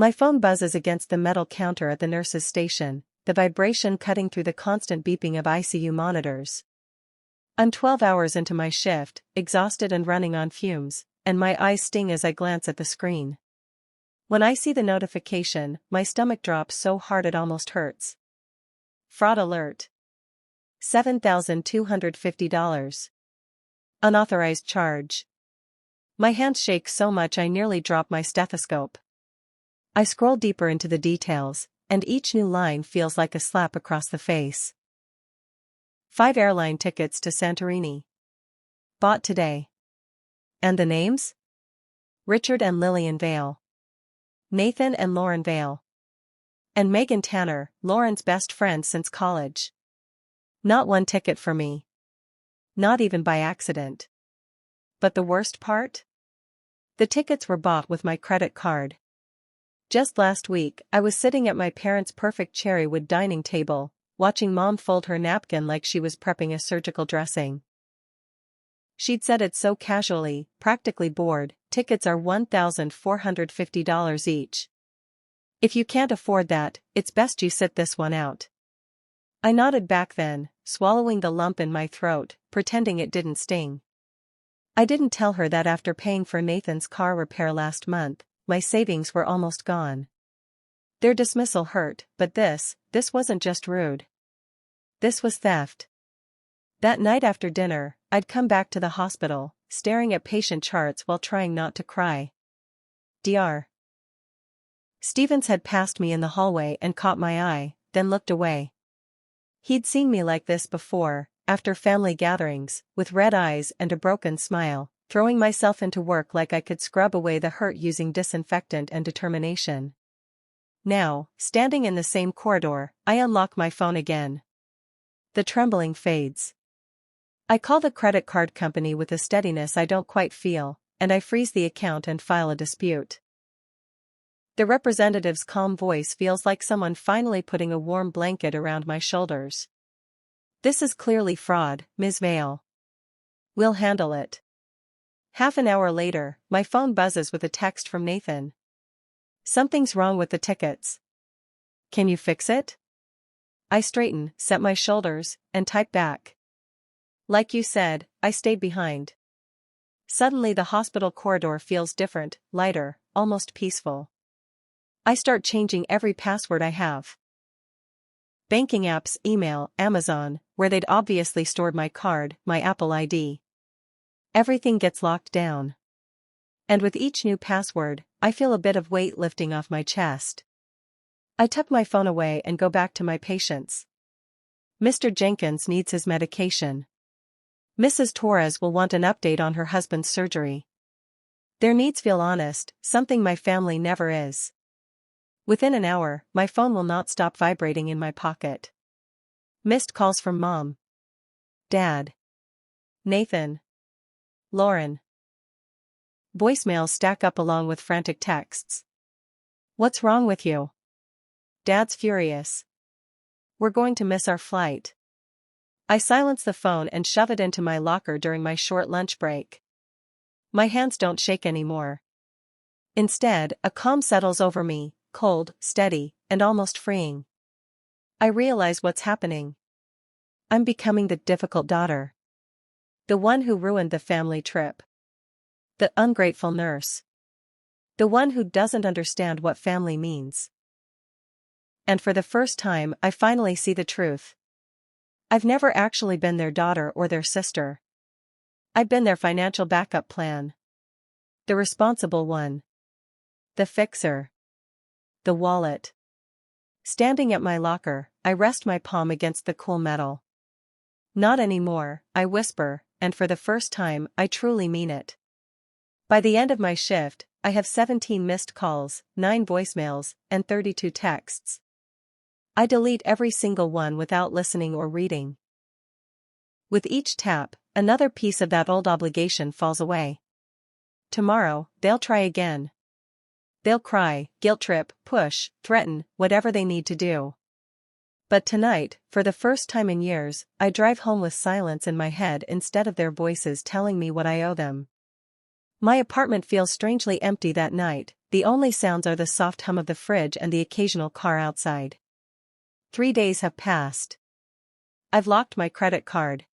My phone buzzes against the metal counter at the nurse's station, the vibration cutting through the constant beeping of ICU monitors. I'm 12 hours into my shift, exhausted and running on fumes, and my eyes sting as I glance at the screen. When I see the notification, my stomach drops so hard it almost hurts. Fraud alert. $7,250. Unauthorized charge. My hands shake so much I nearly drop my stethoscope. I scroll deeper into the details, and each new line feels like a slap across the face. 5 airline tickets to Santorini. Bought today. And the names? Richard and Lillian Vale. Nathan and Lauren Vale. And Megan Tanner, Lauren's best friend since college. Not one ticket for me. Not even by accident. But the worst part? The tickets were bought with my credit card. Just last week, I was sitting at my parents' perfect cherrywood dining table, watching Mom fold her napkin like she was prepping a surgical dressing. She'd said it so casually, practically bored, tickets are $1,450 each. If you can't afford that, it's best you sit this one out. I nodded back then, swallowing the lump in my throat, pretending it didn't sting. I didn't tell her that after paying for Nathan's car repair last month, my savings were almost gone. Their dismissal hurt, but this wasn't just rude. This was theft. That night after dinner, I'd come back to the hospital, staring at patient charts while trying not to cry. Dr. Stevens had passed me in the hallway and caught my eye, then looked away. He'd seen me like this before, after family gatherings, with red eyes and a broken smile, throwing myself into work like I could scrub away the hurt using disinfectant and determination. Now, standing in the same corridor, I unlock my phone again. The trembling fades. I call the credit card company with a steadiness I don't quite feel, and I freeze the account and file a dispute. The representative's calm voice feels like someone finally putting a warm blanket around my shoulders. This is clearly fraud, Ms. Vale. We'll handle it. Half an hour later, my phone buzzes with a text from Nathan. Something's wrong with the tickets. Can you fix it? I straighten, set my shoulders, and type back. Like you said, I stayed behind. Suddenly the hospital corridor feels different, lighter, almost peaceful. I start changing every password I have. Banking apps, email, Amazon, where they'd obviously stored my card, my Apple ID. Everything gets locked down. And with each new password, I feel a bit of weight lifting off my chest. I tuck my phone away and go back to my patients. Mr. Jenkins needs his medication. Mrs. Torres will want an update on her husband's surgery. Their needs feel honest, something my family never is. Within an hour, my phone will not stop vibrating in my pocket. Missed calls from Mom, Dad, Nathan, Lauren. Voicemails stack up along with frantic texts. What's wrong with you? Dad's furious. We're going to miss our flight. I silence the phone and shove it into my locker during my short lunch break. My hands don't shake anymore. Instead, a calm settles over me, cold, steady, and almost freeing. I realize what's happening. I'm becoming the difficult daughter. The one who ruined the family trip. The ungrateful nurse. The one who doesn't understand what family means. And for the first time, I finally see the truth. I've never actually been their daughter or their sister. I've been their financial backup plan. The responsible one. The fixer. The wallet. Standing at my locker, I rest my palm against the cool metal. Not anymore, I whisper, and for the first time, I truly mean it. By the end of my shift, I have 17 missed calls, 9 voicemails, and 32 texts. I delete every single one without listening or reading. With each tap, another piece of that old obligation falls away. Tomorrow, they'll try again. They'll cry, guilt trip, push, threaten, whatever they need to do. But tonight, for the first time in years, I drive home with silence in my head instead of their voices telling me what I owe them. My apartment feels strangely empty that night, The only sounds are the soft hum of the fridge and the occasional car outside. 3 days have passed. I've locked my credit card.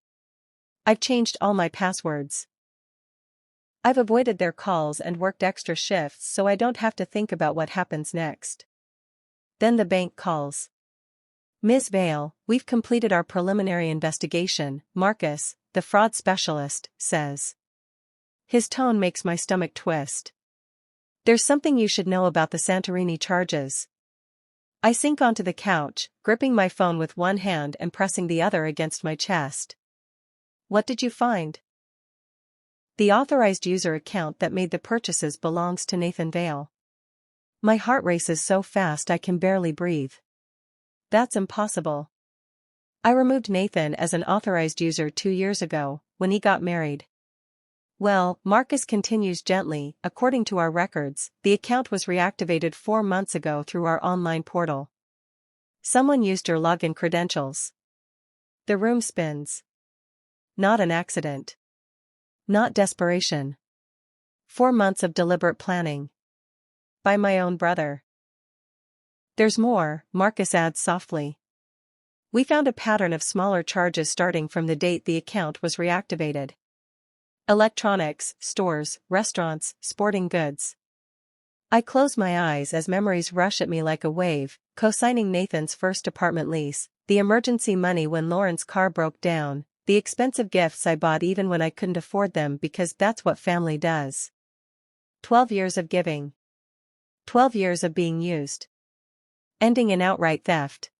I've changed all my passwords. I've avoided their calls and worked extra shifts so I don't have to think about what happens next. Then the bank calls. Ms. Vale, we've completed our preliminary investigation, Marcus, the fraud specialist, says. His tone makes my stomach twist. There's something you should know about the Santorini charges. I sink onto the couch, gripping my phone with one hand and pressing the other against my chest. What did you find? The authorized user account that made the purchases belongs to Nathan Vale. My heart races so fast I can barely breathe. That's impossible. I removed Nathan as an authorized user 2 years ago, when he got married. Well, Marcus continues gently, according to our records, the account was reactivated 4 months ago through our online portal. Someone used your login credentials. The room spins. Not an accident. Not desperation. 4 months of deliberate planning. By my own brother. There's more, Marcus adds softly. We found a pattern of smaller charges starting from the date the account was reactivated. Electronics, stores, restaurants, sporting goods. I close my eyes as memories rush at me like a wave, co-signing Nathan's first apartment lease, the emergency money when Lauren's car broke down, the expensive gifts I bought even when I couldn't afford them because that's what family does. 12 years of giving. 12 years of being used. Ending in outright theft.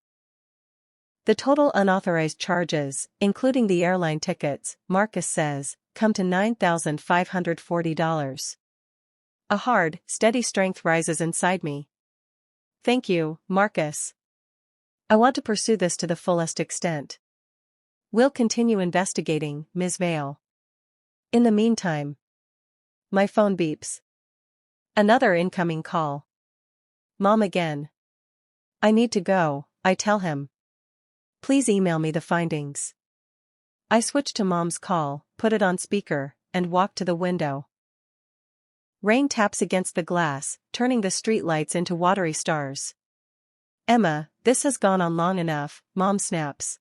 The total unauthorized charges, including the airline tickets, Marcus says, come to $9,540. A hard, steady strength rises inside me. Thank you, Marcus. I want to pursue this to the fullest extent. We'll continue investigating, Ms. Vale. In the meantime. My phone beeps. Another incoming call. Mom again. I need to go, I tell him. Please email me the findings. I switch to Mom's call, put it on speaker, and walk to the window. Rain taps against the glass, turning the streetlights into watery stars. Emma, this has gone on long enough, Mom snaps.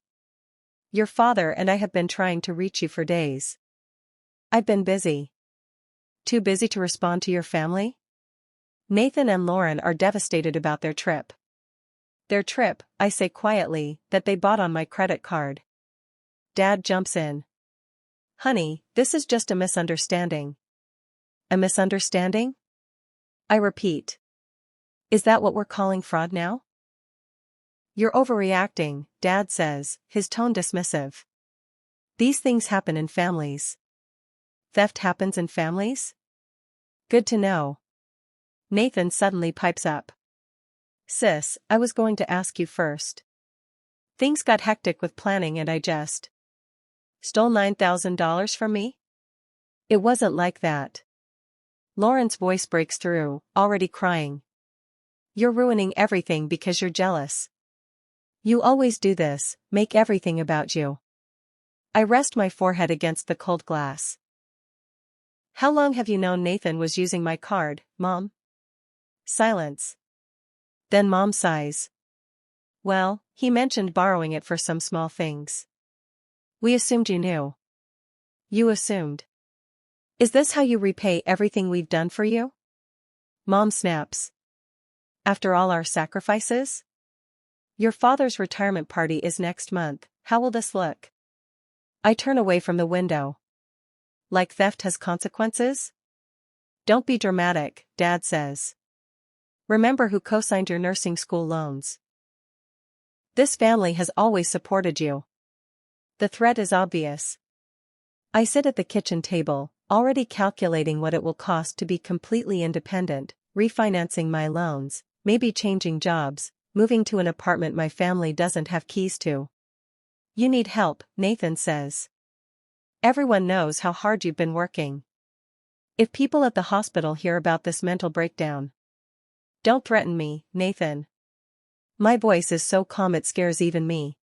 Your father and I have been trying to reach you for days. I've been busy. Too busy to respond to your family? Nathan and Lauren are devastated about their trip. Their trip, I say quietly, that they bought on my credit card. Dad jumps in. Honey, this is just a misunderstanding. A misunderstanding? I repeat. Is that what we're calling fraud now? You're overreacting, Dad says, his tone dismissive. These things happen in families. Theft happens in families? Good to know. Nathan suddenly pipes up. Sis, I was going to ask you first. Things got hectic with planning and I just stole $9,000 from me? It wasn't like that. Lauren's voice breaks through, already crying. You're ruining everything because you're jealous. You always do this, make everything about you. I rest my forehead against the cold glass. How long have you known Nathan was using my card, Mom? Silence. Then Mom sighs. Well, he mentioned borrowing it for some small things. We assumed you knew. You assumed. Is this how you repay everything we've done for you? Mom snaps. After all our sacrifices? Your father's retirement party is next month, how will this look? I turn away from the window. Like theft has consequences? Don't be dramatic, Dad says. Remember who co-signed your nursing school loans. This family has always supported you. The threat is obvious. I sit at the kitchen table, already calculating what it will cost to be completely independent, refinancing my loans, maybe changing jobs, moving to an apartment my family doesn't have keys to. You need help, Nathan says. Everyone knows how hard you've been working. If people at the hospital hear about this mental breakdown. Don't threaten me, Nathan. My voice is so calm it scares even me.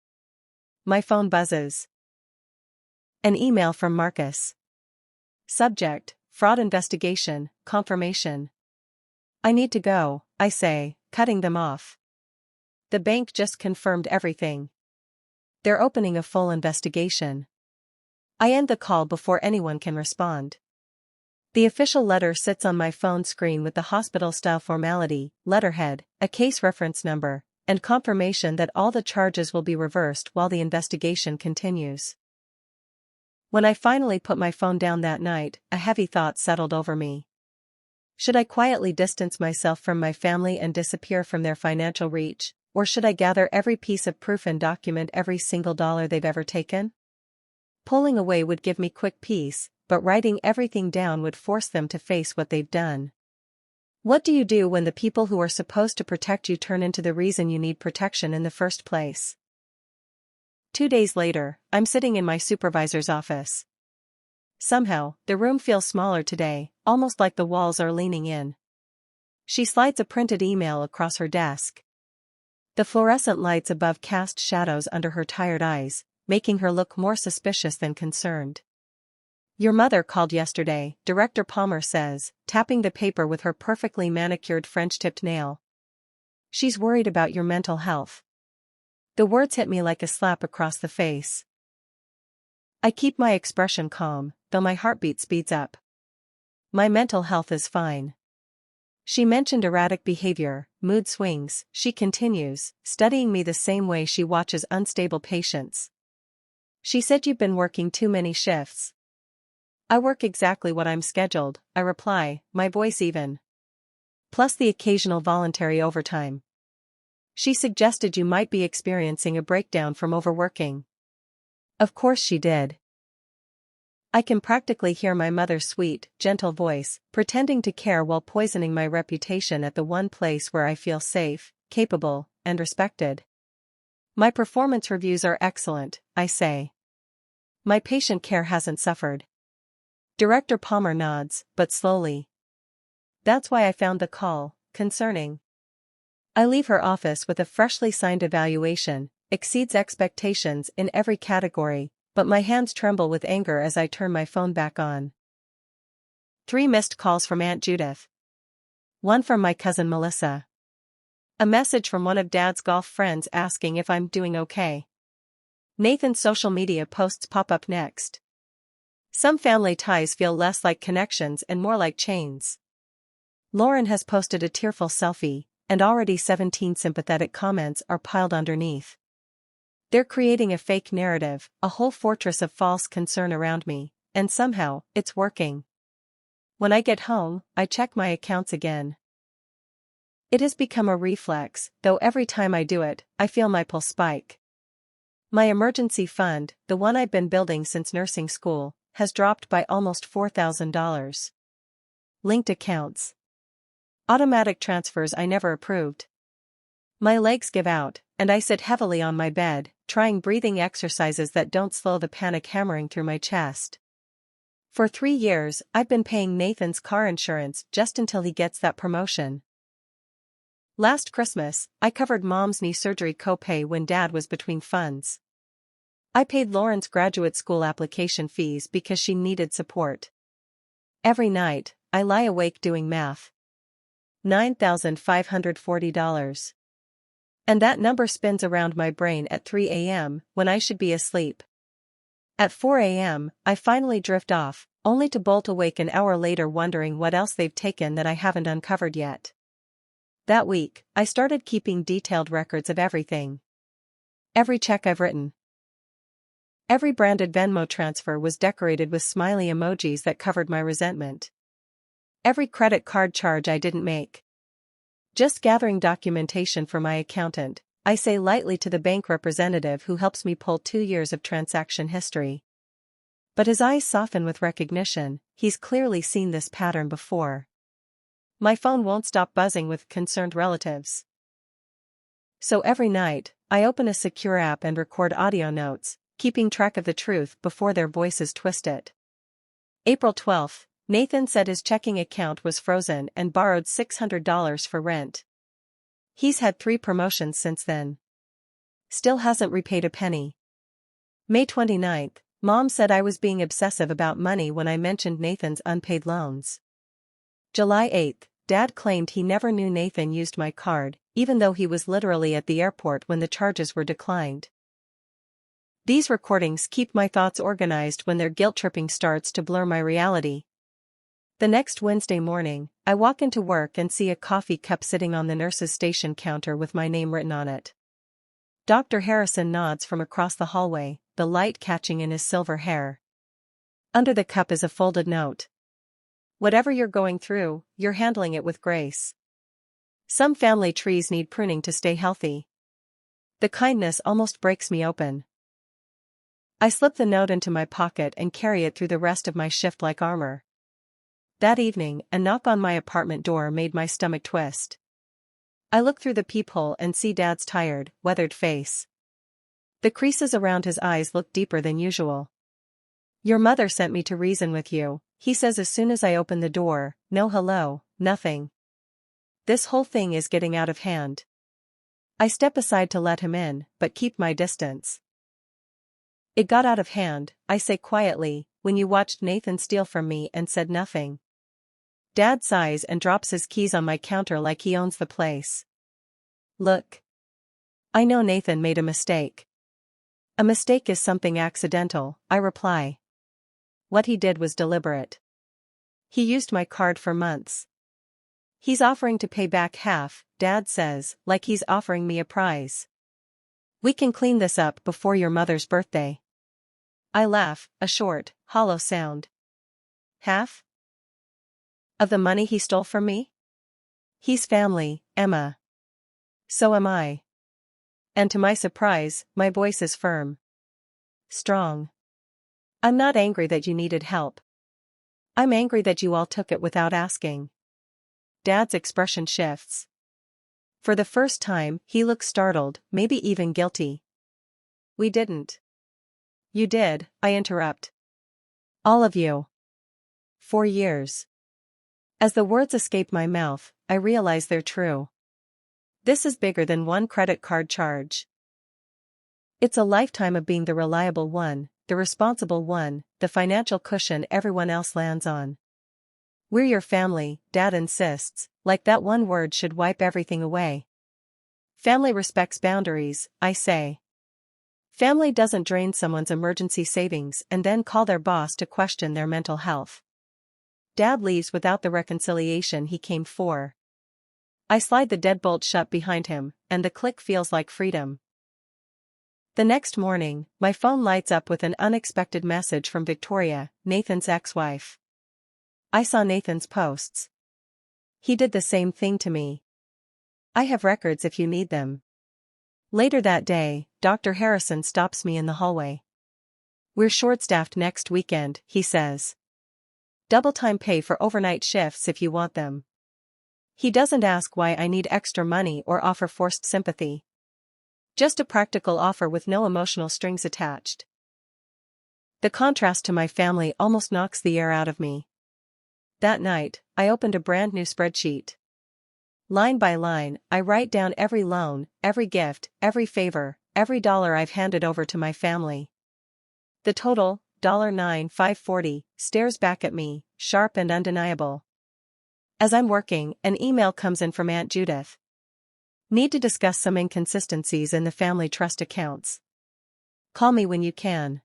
My phone buzzes. An email from Marcus. Subject, fraud investigation, confirmation. I need to go, I say, cutting them off. The bank just confirmed everything. They're opening a full investigation. I end the call before anyone can respond. The official letter sits on my phone screen with the hospital-style formality, letterhead, a case reference number, and confirmation that all the charges will be reversed while the investigation continues. When I finally put my phone down that night, a heavy thought settled over me. Should I quietly distance myself from my family and disappear from their financial reach, or should I gather every piece of proof and document every single dollar they've ever taken? Pulling away would give me quick peace, but writing everything down would force them to face what they've done. What do you do when the people who are supposed to protect you turn into the reason you need protection in the first place? 2 days later, I'm sitting in my supervisor's office. Somehow, the room feels smaller today, almost like the walls are leaning in. She slides a printed email across her desk. The fluorescent lights above cast shadows under her tired eyes, making her look more suspicious than concerned. Your mother called yesterday, Director Palmer says, tapping the paper with her perfectly manicured French-tipped nail. She's worried about your mental health. The words hit me like a slap across the face. I keep my expression calm, though my heartbeat speeds up. My mental health is fine. She mentioned erratic behavior, mood swings, she continues, studying me the same way she watches unstable patients. She said you've been working too many shifts. I work exactly what I'm scheduled, I reply, my voice even. Plus the occasional voluntary overtime. She suggested you might be experiencing a breakdown from overworking. Of course she did. I can practically hear my mother's sweet, gentle voice, pretending to care while poisoning my reputation at the one place where I feel safe, capable, and respected. My performance reviews are excellent, I say. My patient care hasn't suffered. Director Palmer nods, but slowly. That's why I found the call concerning. I leave her office with a freshly signed evaluation, exceeds expectations in every category, but my hands tremble with anger as I turn my phone back on. 3 missed calls from Aunt Judith. 1 from my cousin Melissa. A message from one of Dad's golf friends asking if I'm doing okay. Nathan's social media posts pop up next. Some family ties feel less like connections and more like chains. Lauren has posted a tearful selfie, and already 17 sympathetic comments are piled underneath. They're creating a fake narrative, a whole fortress of false concern around me, and somehow, it's working. When I get home, I check my accounts again. It has become a reflex, though every time I do it, I feel my pulse spike. My emergency fund, the one I've been building since nursing school, has dropped by almost $4,000. Linked accounts. Automatic transfers I never approved. My legs give out, and I sit heavily on my bed, trying breathing exercises that don't slow the panic hammering through my chest. For 3 years, I've been paying Nathan's car insurance just until he gets that promotion. Last Christmas, I covered Mom's knee surgery copay when Dad was between funds. I paid Lauren's graduate school application fees because she needed support. Every night, I lie awake doing math. $9,540. And that number spins around my brain at 3 a.m. when I should be asleep. At 4 a.m., I finally drift off, only to bolt awake an hour later wondering what else they've taken that I haven't uncovered yet. That week, I started keeping detailed records of everything. Every check I've written. Every branded Venmo transfer was decorated with smiley emojis that covered my resentment. Every credit card charge I didn't make. Just gathering documentation for my accountant, I say lightly to the bank representative who helps me pull 2 years of transaction history. But his eyes soften with recognition, he's clearly seen this pattern before. My phone won't stop buzzing with concerned relatives. So every night, I open a secure app and record audio notes, keeping track of the truth before their voices twist it. April 12th, Nathan said his checking account was frozen and borrowed $600 for rent. He's had 3 promotions since then. Still hasn't repaid a penny. May 29th, Mom said I was being obsessive about money when I mentioned Nathan's unpaid loans. July 8th, Dad claimed he never knew Nathan used my card, even though he was literally at the airport when the charges were declined. These recordings keep my thoughts organized when their guilt-tripping starts to blur my reality. The next Wednesday morning, I walk into work and see a coffee cup sitting on the nurse's station counter with my name written on it. Dr. Harrison nods from across the hallway, the light catching in his silver hair. Under the cup is a folded note. Whatever you're going through, you're handling it with grace. Some family trees need pruning to stay healthy. The kindness almost breaks me open. I slip the note into my pocket and carry it through the rest of my shift like armor. That evening, a knock on my apartment door made my stomach twist. I look through the peephole and see Dad's tired, weathered face. The creases around his eyes look deeper than usual. "Your mother sent me to reason with you," he says as soon as I open the door. "No hello, nothing. This whole thing is getting out of hand." I step aside to let him in, but keep my distance. "It got out of hand," I say quietly, "when you watched Nathan steal from me and said nothing." Dad sighs and drops his keys on my counter like he owns the place. "Look. I know Nathan made a mistake." "A mistake is something accidental," I reply. "What he did was deliberate. He used my card for months. He's offering to pay back half," Dad says, like he's offering me a prize. "We can clean this up before your mother's birthday." I laugh, a short, hollow sound. "Half? Of the money he stole from me? He's family, Emma. So am I." And to my surprise, my voice is firm. Strong. "I'm not angry that you needed help. I'm angry that you all took it without asking." Dad's expression shifts. For the first time, he looks startled, maybe even guilty. "We didn't." "You did," I interrupt. "All of you. 4 years." As the words escape my mouth, I realize they're true. This is bigger than one credit card charge. It's a lifetime of being the reliable one, the responsible one, the financial cushion everyone else lands on. "We're your family," Dad insists, like that one word should wipe everything away. "Family respects boundaries," I say. Family doesn't drain someone's emergency savings and then call their boss to question their mental health. Dad leaves without the reconciliation he came for. I slide the deadbolt shut behind him, and the click feels like freedom. The next morning, my phone lights up with an unexpected message from Victoria, Nathan's ex-wife. I saw Nathan's posts. He did the same thing to me. I have records if you need them. Later that day, Dr. Harrison stops me in the hallway. "We're short-staffed next weekend," he says. "Double-time pay for overnight shifts if you want them." He doesn't ask why I need extra money or offer forced sympathy. Just a practical offer with no emotional strings attached. The contrast to my family almost knocks the air out of me. That night, I opened a brand new spreadsheet. Line by line, I write down every loan, every gift, every favor, every dollar I've handed over to my family. The total, $9,540, stares back at me, sharp and undeniable. As I'm working, an email comes in from Aunt Judith. "Need to discuss some inconsistencies in the family trust accounts. Call me when you can."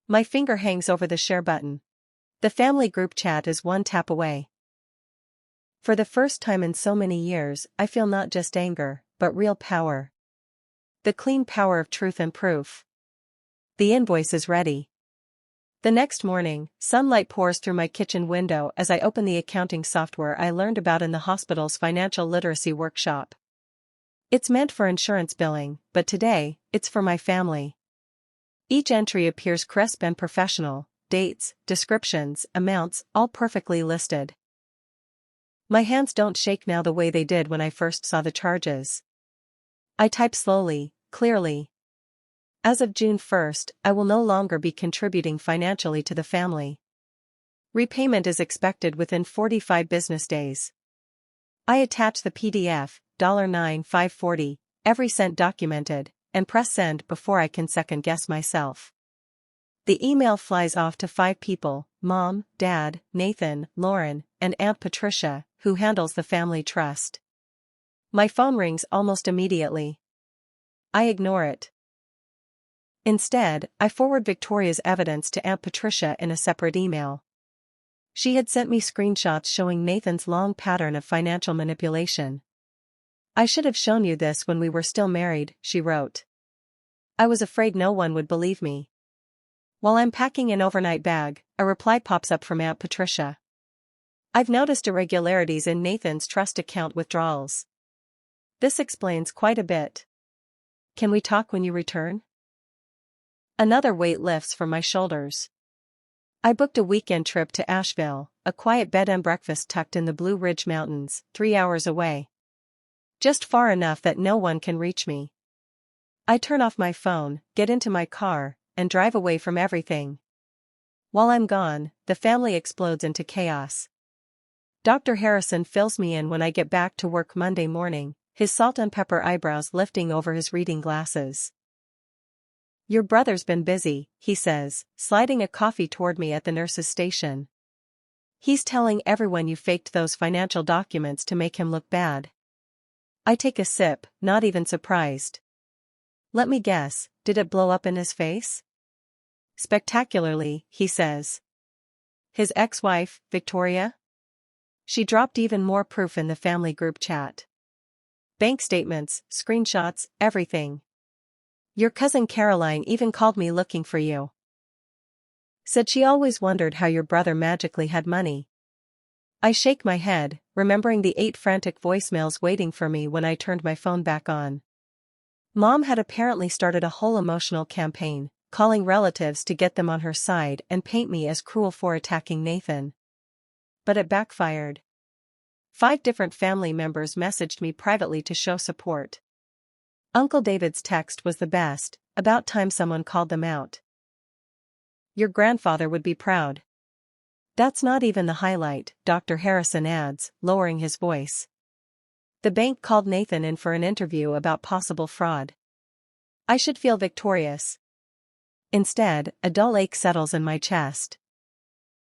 My finger hangs over the share button. The family group chat is one tap away. For the first time in so many years, I feel not just anger, but real power. The clean power of truth and proof. The invoice is ready. The next morning, sunlight pours through my kitchen window as I open the accounting software I learned about in the hospital's financial literacy workshop. It's meant for insurance billing, but today, it's for my family. Each entry appears crisp and professional, dates, descriptions, amounts, all perfectly listed. My hands don't shake now the way they did when I first saw the charges. I type slowly, clearly. As of June 1st, I will no longer be contributing financially to the family. Repayment is expected within 45 business days. I attach the PDF, $9,540, every cent documented, and press send before I can second-guess myself. The email flies off to 5 people: Mom, Dad, Nathan, Lauren, and Aunt Patricia, who handles the family trust. My phone rings almost immediately. I ignore it. Instead, I forward Victoria's evidence to Aunt Patricia in a separate email. She had sent me screenshots showing Nathan's long pattern of financial manipulation. "I should have shown you this when we were still married," she wrote. "I was afraid no one would believe me." While I'm packing an overnight bag, a reply pops up from Aunt Patricia. "I've noticed irregularities in Nathan's trust account withdrawals. This explains quite a bit. Can we talk when you return?" Another weight lifts from my shoulders. I booked a weekend trip to Asheville, a quiet bed and breakfast tucked in the Blue Ridge Mountains, 3 hours away. Just far enough that no one can reach me. I turn off my phone, get into my car, and drive away from everything. While I'm gone, the family explodes into chaos. Dr. Harrison fills me in when I get back to work Monday morning, his salt and pepper eyebrows lifting over his reading glasses. "Your brother's been busy," he says, sliding a coffee toward me at the nurse's station. "He's telling everyone you faked those financial documents to make him look bad." I take a sip, not even surprised. "Let me guess, did it blow up in his face?" "Spectacularly," he says. "His ex-wife, Victoria?" She dropped even more proof in the family group chat. Bank statements, screenshots, everything. "Your cousin Caroline even called me looking for you. Said she always wondered how your brother magically had money." I shake my head, remembering the 8 frantic voicemails waiting for me when I turned my phone back on. Mom had apparently started a whole emotional campaign, calling relatives to get them on her side and paint me as cruel for attacking Nathan. But it backfired. 5 different family members messaged me privately to show support. Uncle David's text was the best: "About time someone called them out. Your grandfather would be proud." "That's not even the highlight," Dr. Harrison adds, lowering his voice. "The bank called Nathan in for an interview about possible fraud." I should feel victorious. Instead, a dull ache settles in my chest.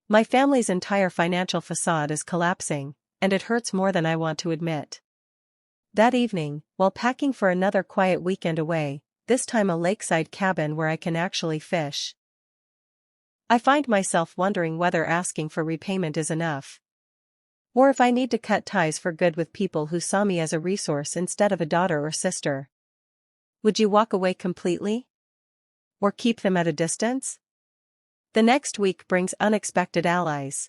My family's entire financial facade is collapsing, and it hurts more than I want to admit. That evening, while packing for another quiet weekend away, this time a lakeside cabin where I can actually fish, I find myself wondering whether asking for repayment is enough. Or if I need to cut ties for good with people who saw me as a resource instead of a daughter or sister. Would you walk away completely? Or keep them at a distance? The next week brings unexpected allies.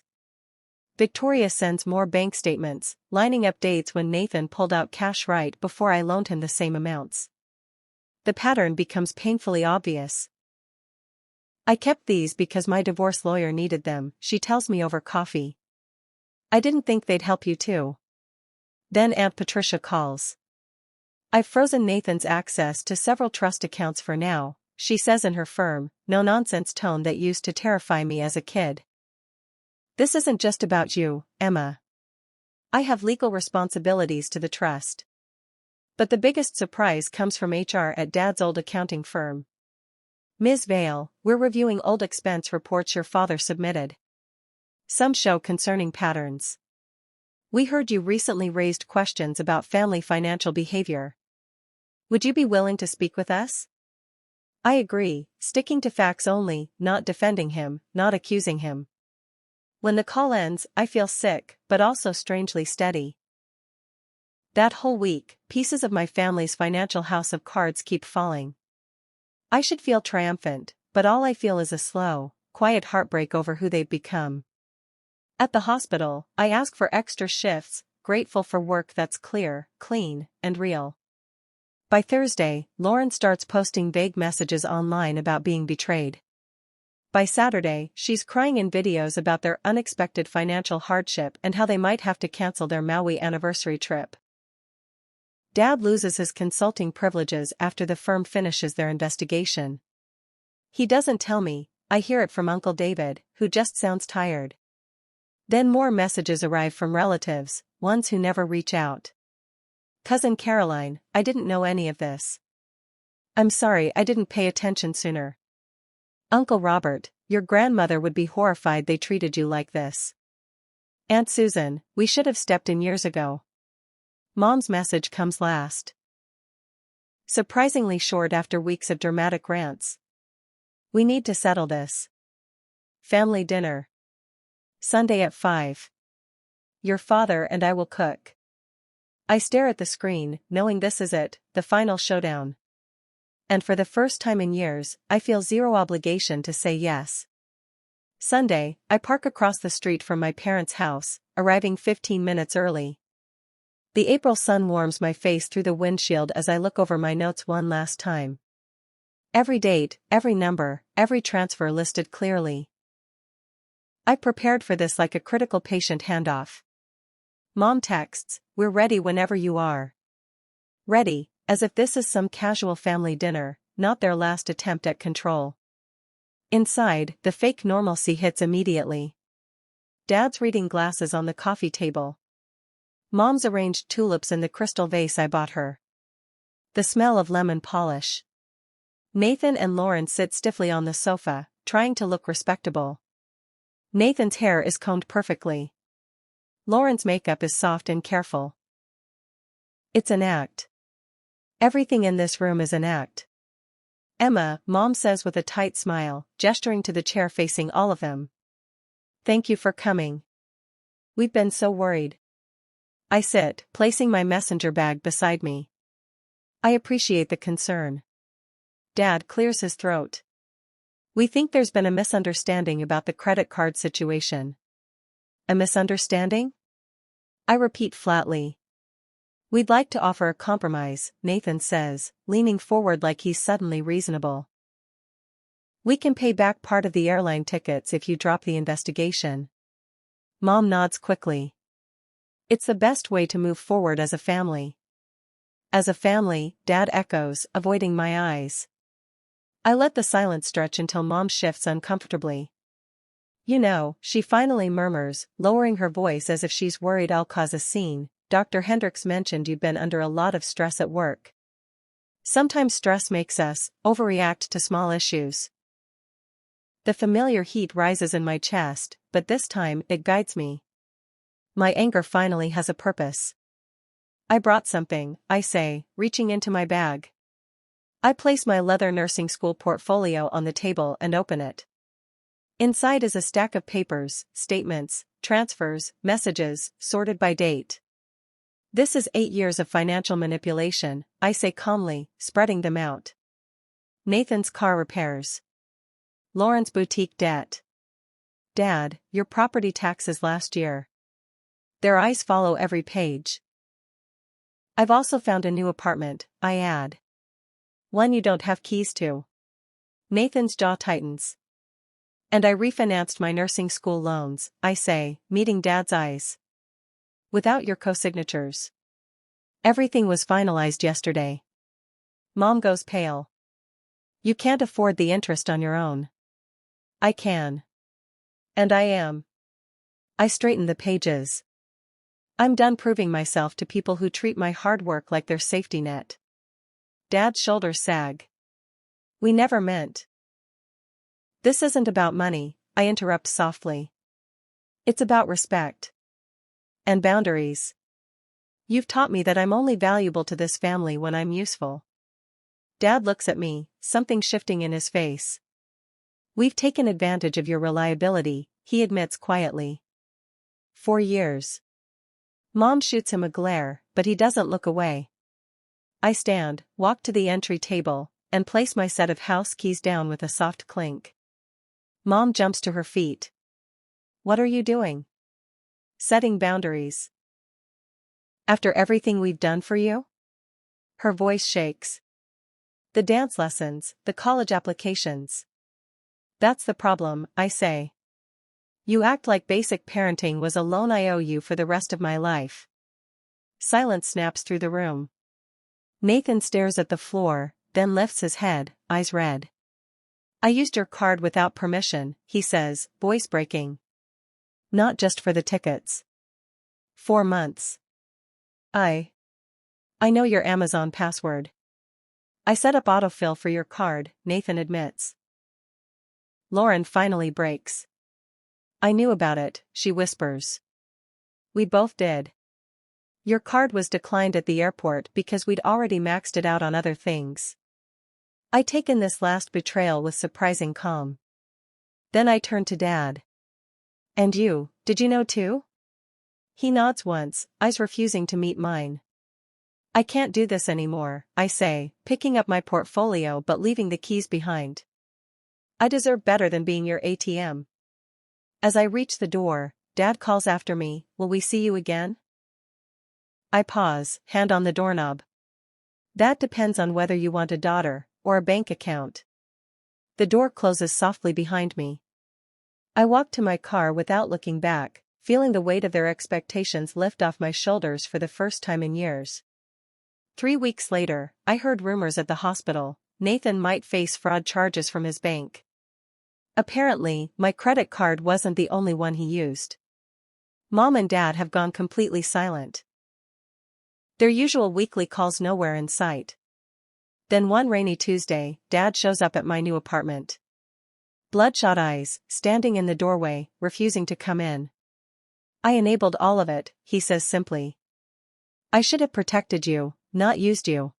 Victoria sends more bank statements, lining up dates when Nathan pulled out cash right before I loaned him the same amounts. The pattern becomes painfully obvious. "I kept these because my divorce lawyer needed them," she tells me over coffee. "I didn't think they'd help you too." Then Aunt Patricia calls. "I've frozen Nathan's access to several trust accounts for now," she says in her firm, no-nonsense tone that used to terrify me as a kid. "This isn't just about you, Emma. I have legal responsibilities to the trust." But the biggest surprise comes from HR at Dad's old accounting firm. "Ms. Vale, we're reviewing old expense reports your father submitted. Some show concerning patterns. We heard you recently raised questions about family financial behavior. Would you be willing to speak with us?" I agree, sticking to facts only, not defending him, not accusing him. When the call ends, I feel sick, but also strangely steady. That whole week, pieces of my family's financial house of cards keep falling. I should feel triumphant, but all I feel is a slow, quiet heartbreak over who they've become. At the hospital, I ask for extra shifts, grateful for work that's clear, clean, and real. By Thursday, Lauren starts posting vague messages online about being betrayed. By Saturday, she's crying in videos about their unexpected financial hardship and how they might have to cancel their Maui anniversary trip. Dad loses his consulting privileges after the firm finishes their investigation. He doesn't tell me, I hear it from Uncle David, who just sounds tired. Then more messages arrive from relatives, ones who never reach out. "Cousin Caroline, I didn't know any of this. I'm sorry I didn't pay attention sooner. Uncle Robert, your grandmother would be horrified they treated you like this. Aunt Susan, we should have stepped in years ago. Mom's message comes last. Surprisingly short after weeks of dramatic rants. We need to settle this. Family dinner. Sunday at 5. Your father and I will cook. I stare at the screen, knowing this is it, the final showdown. And for the first time in years, I feel zero obligation to say yes. Sunday, I park across the street from my parents' house, arriving 15 minutes early. The April sun warms my face through the windshield as I look over my notes one last time. Every date, every number, every transfer listed clearly. I prepared for this like a critical patient handoff. Mom texts, "We're ready whenever you are." Ready, as if this is some casual family dinner, not their last attempt at control. Inside, the fake normalcy hits immediately. Dad's reading glasses on the coffee table. Mom's arranged tulips in the crystal vase I bought her. The smell of lemon polish. Nathan and Lauren sit stiffly on the sofa, trying to look respectable. Nathan's hair is combed perfectly. Lauren's makeup is soft and careful. It's an act. Everything in this room is an act. Emma, Mom says with a tight smile, gesturing to the chair facing all of them. Thank you for coming. We've been so worried. I sit, placing my messenger bag beside me. I appreciate the concern. Dad clears his throat. We think there's been a misunderstanding about the credit card situation. A misunderstanding? I repeat flatly. We'd like to offer a compromise, Nathan says, leaning forward like he's suddenly reasonable. We can pay back part of the airline tickets if you drop the investigation. Mom nods quickly. It's the best way to move forward as a family. As a family, Dad echoes, avoiding my eyes. I let the silence stretch until Mom shifts uncomfortably. You know, she finally murmurs, lowering her voice as if she's worried I'll cause a scene. Dr. Hendricks mentioned you've been under a lot of stress at work. Sometimes stress makes us overreact to small issues. The familiar heat rises in my chest, but this time it guides me. My anger finally has a purpose. I brought something, I say, reaching into my bag. I place my leather nursing school portfolio on the table and open it. Inside is a stack of papers, statements, transfers, messages, sorted by date. This is 8 years of financial manipulation, I say calmly, spreading them out. Nathan's car repairs. Lauren's boutique debt. Dad, your property taxes last year. Their eyes follow every page. I've also found a new apartment, I add. One you don't have keys to. Nathan's jaw tightens. And I refinanced my nursing school loans, I say, meeting Dad's eyes. Without your co-signatures. Everything was finalized yesterday. Mom goes pale. You can't afford the interest on your own. I can. And I am. I straighten the pages. I'm done proving myself to people who treat my hard work like their safety net. Dad's shoulders sag. We never meant. This isn't about money, I interrupt softly. It's about respect. And boundaries. You've taught me that I'm only valuable to this family when I'm useful. Dad looks at me, something shifting in his face. We've taken advantage of your reliability, he admits quietly. 4 years. Mom shoots him a glare, but he doesn't look away. I stand, walk to the entry table, and place my set of house keys down with a soft clink. Mom jumps to her feet. What are you doing? Setting boundaries. After everything we've done for you? Her voice shakes. The dance lessons, the college applications. That's the problem, I say. You act like basic parenting was a loan I owe you for the rest of my life. Silence snaps through the room. Nathan stares at the floor, then lifts his head, eyes red. I used your card without permission, he says, voice breaking. Not just for the tickets. 4 months. I know your Amazon password. I set up autofill for your card, Nathan admits. Lauren finally breaks. I knew about it, she whispers. We both did. Your card was declined at the airport because we'd already maxed it out on other things. I take in this last betrayal with surprising calm. Then I turn to Dad. And you, did you know too? He nods once, eyes refusing to meet mine. I can't do this anymore, I say, picking up my portfolio but leaving the keys behind. I deserve better than being your ATM. As I reach the door, Dad calls after me, will we see you again? I pause, hand on the doorknob. That depends on whether you want a daughter, or a bank account. The door closes softly behind me. I walk to my car without looking back, feeling the weight of their expectations lift off my shoulders for the first time in years. 3 weeks later, I heard rumors at the hospital. Nathan might face fraud charges from his bank. Apparently, my credit card wasn't the only one he used. Mom and Dad have gone completely silent. Their usual weekly calls nowhere in sight. Then one rainy Tuesday, Dad shows up at my new apartment. Bloodshot eyes, standing in the doorway, refusing to come in. I enabled all of it, he says simply. I should have protected you, not used you.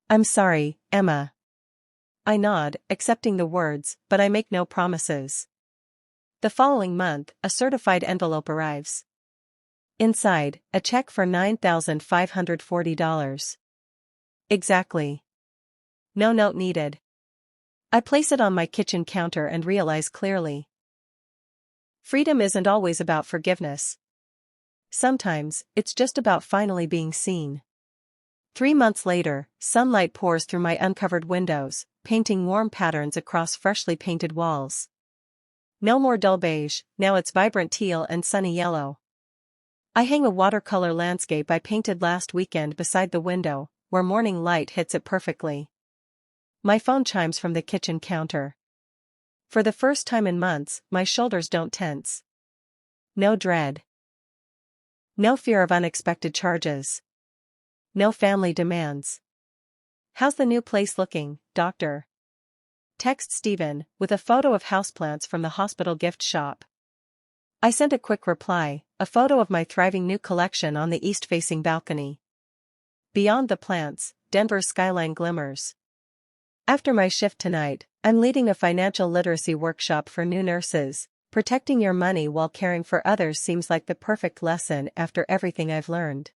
I'm sorry, Emma. I nod, accepting the words, but I make no promises. The following month, a certified envelope arrives. Inside, a check for $9,540. Exactly. No note needed. I place it on my kitchen counter and realize clearly. Freedom isn't always about forgiveness. Sometimes, it's just about finally being seen. 3 months later, sunlight pours through my uncovered windows, painting warm patterns across freshly painted walls. No more dull beige, now it's vibrant teal and sunny yellow. I hang a watercolor landscape I painted last weekend beside the window, where morning light hits it perfectly. My phone chimes from the kitchen counter. For the first time in months, my shoulders don't tense. No dread. No fear of unexpected charges. No family demands. How's the new place looking, doctor? Text Stephen, with a photo of houseplants from the hospital gift shop. I sent a quick reply, a photo of my thriving new collection on the east-facing balcony. Beyond the plants, Denver's skyline glimmers. After my shift tonight, I'm leading a financial literacy workshop for new nurses. Protecting your money while caring for others seems like the perfect lesson after everything I've learned.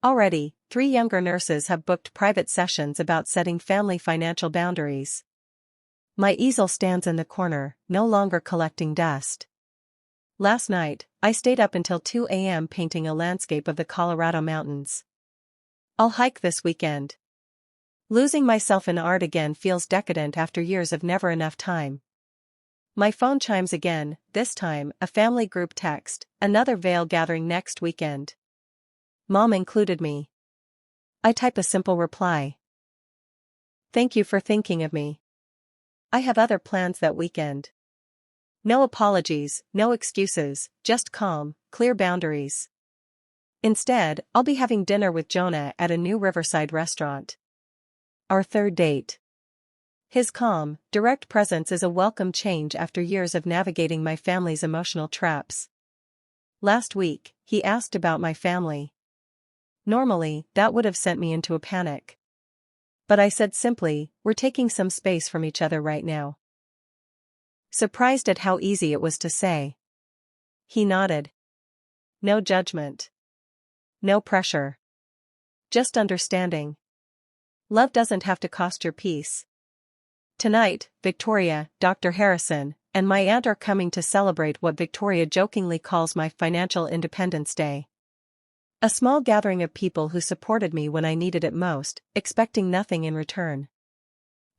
Already, 3 younger nurses have booked private sessions about setting family financial boundaries. My easel stands in the corner, no longer collecting dust. Last night, I stayed up until 2 a.m. painting a landscape of the Colorado mountains. I'll hike this weekend. Losing myself in art again feels decadent after years of never enough time. My phone chimes again, this time a family group text, another veil gathering next weekend. Mom included me. I type a simple reply. Thank you for thinking of me. I have other plans that weekend. No apologies, no excuses, just calm, clear boundaries. Instead, I'll be having dinner with Jonah at a new Riverside restaurant. Our 3rd date. His calm, direct presence is a welcome change after years of navigating my family's emotional traps. Last week, he asked about my family. Normally, that would have sent me into a panic. But I said simply, we're taking some space from each other right now. Surprised at how easy it was to say. He nodded. No judgment. No pressure. Just understanding. Love doesn't have to cost your peace. Tonight, Victoria, Dr. Harrison, and my aunt are coming to celebrate what Victoria jokingly calls my financial independence day. A small gathering of people who supported me when I needed it most, expecting nothing in return.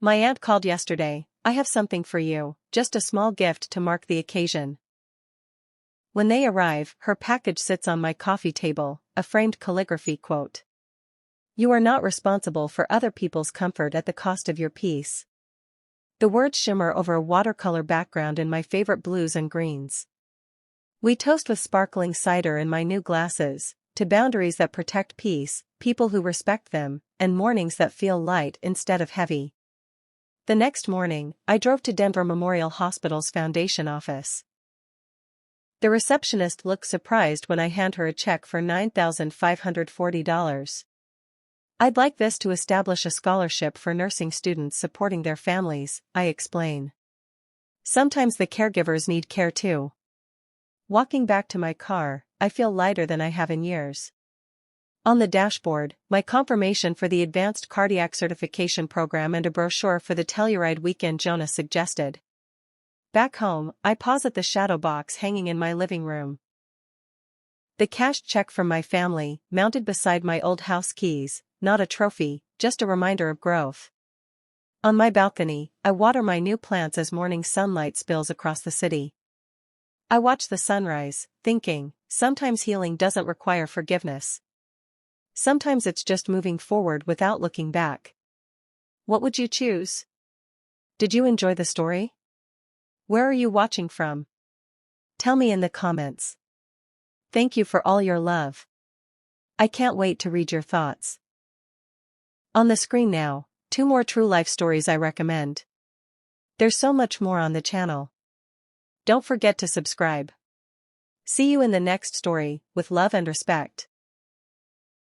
My aunt called yesterday, I have something for you, just a small gift to mark the occasion. When they arrive, her package sits on my coffee table, a framed calligraphy quote. You are not responsible for other people's comfort at the cost of your peace. The words shimmer over a watercolor background in my favorite blues and greens. We toast with sparkling cider in my new glasses, to boundaries that protect peace, people who respect them, and mornings that feel light instead of heavy. The next morning, I drove to Denver Memorial Hospital's foundation office. The receptionist looked surprised when I hand her a check for $9,540. "I'd like this to establish a scholarship for nursing students supporting their families," I explain. "Sometimes the caregivers need care too." Walking back to my car, I feel lighter than I have in years. On the dashboard, my confirmation for the Advanced Cardiac Certification Program and a brochure for the Telluride weekend Jonas suggested. Back home, I pause at the shadow box hanging in my living room. The cashed check from my family, mounted beside my old house keys, not a trophy, just a reminder of growth. On my balcony, I water my new plants as morning sunlight spills across the city. I watch the sunrise, thinking, sometimes healing doesn't require forgiveness. Sometimes it's just moving forward without looking back. What would you choose? Did you enjoy the story? Where are you watching from? Tell me in the comments. Thank you for all your love. I can't wait to read your thoughts. On the screen now, 2 more true life stories I recommend. There's so much more on the channel. Don't forget to subscribe. See you in the next story, with love and respect.